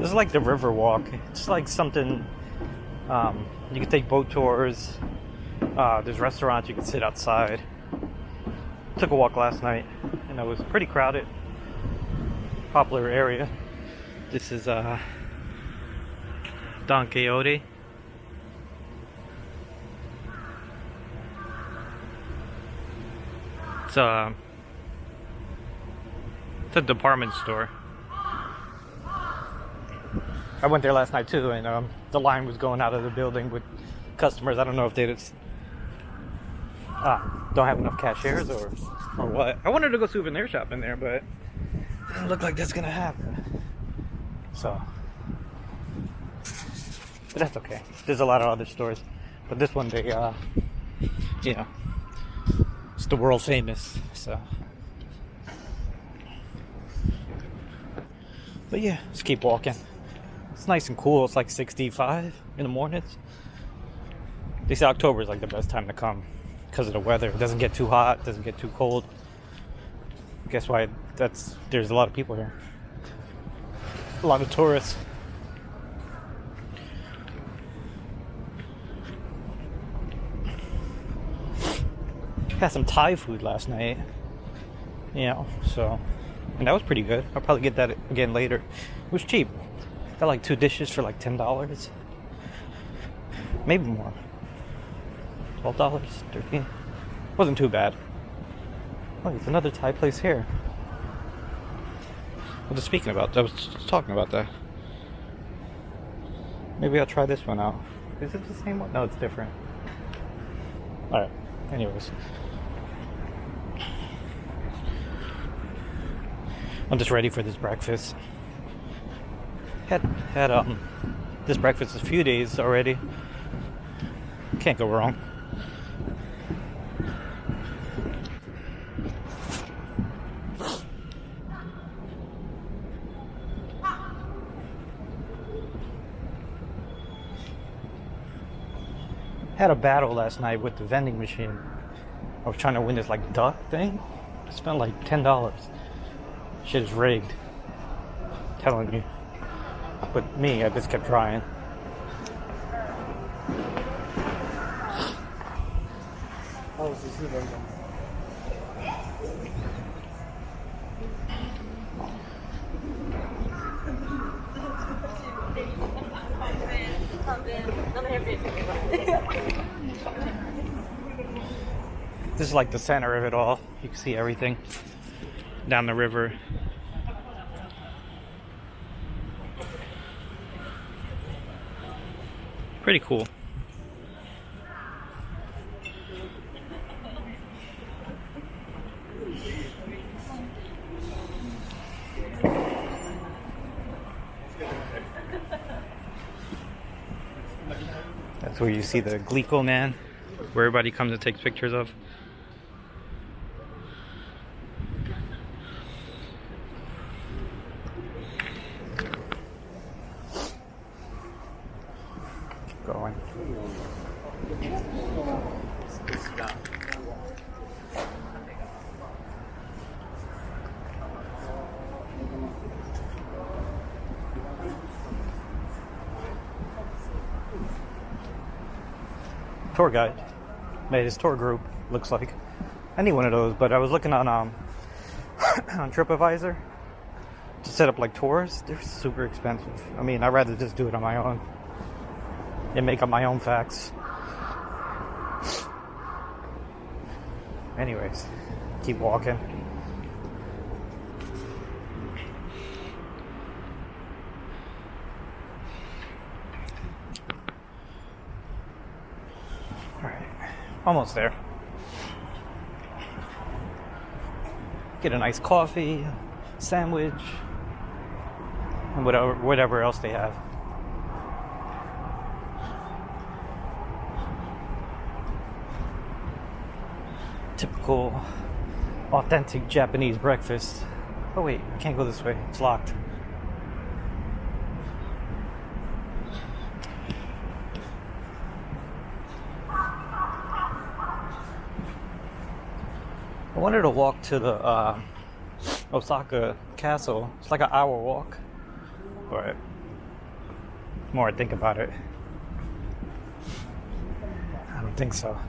This is like the river walk. It's like something, you can take boat tours. There's restaurants, you can sit outside. Took a walk last night and it was pretty crowded. Popular area. This is Don Quixote. It's a department store. I went there last night too, and the line was going out of the building with customers. I don't know if they just don't have enough cashiers or what. I wanted to go souvenir shop in there, but it doesn't look like that's gonna happen. So, but that's okay. There's a lot of other stores, but this one, they, it's the world famous. So, but yeah, let's keep walking. It's nice and cool. It's like 65 in the mornings. They say October is like the best time to come because of the weather. It doesn't get too hot, it doesn't get too cold. Guess why there's a lot of people here. A lot of tourists. Had some Thai food last night. So, and that was pretty good. I'll probably get that again later. It was cheap. Got like 2 dishes for like $10. Maybe more. $12, $13. Wasn't too bad. Oh, there's another Thai place here. I was speaking about that. I was just talking about that. Maybe I'll try this one out. Is it the same one? No, it's different. Alright. Anyways. I'm just ready for this breakfast. Had this breakfast a few days already. Can't go wrong. Had a battle last night with the vending machine. I was trying to win this like duck thing. I spent like $10. Shit is rigged. I'm telling you. But me, I just kept trying. This is like the center of it all. You can see everything down the river. Pretty cool. That's where you see the Glico man, where everybody comes and takes pictures of. Going. Tour guide made his tour group. Looks like I need one of those, but I was looking on on TripAdvisor to set up like tours. They're super expensive. I mean, I'd rather just do it on my own and make up my own facts. Anyways, keep walking. Alright, almost there. Get a nice coffee, sandwich, and whatever else they have. Typical, authentic Japanese breakfast. Oh wait, I can't go this way. It's locked. I wanted to walk to the Osaka castle. It's like an hour walk, but more I think about it. I don't think so.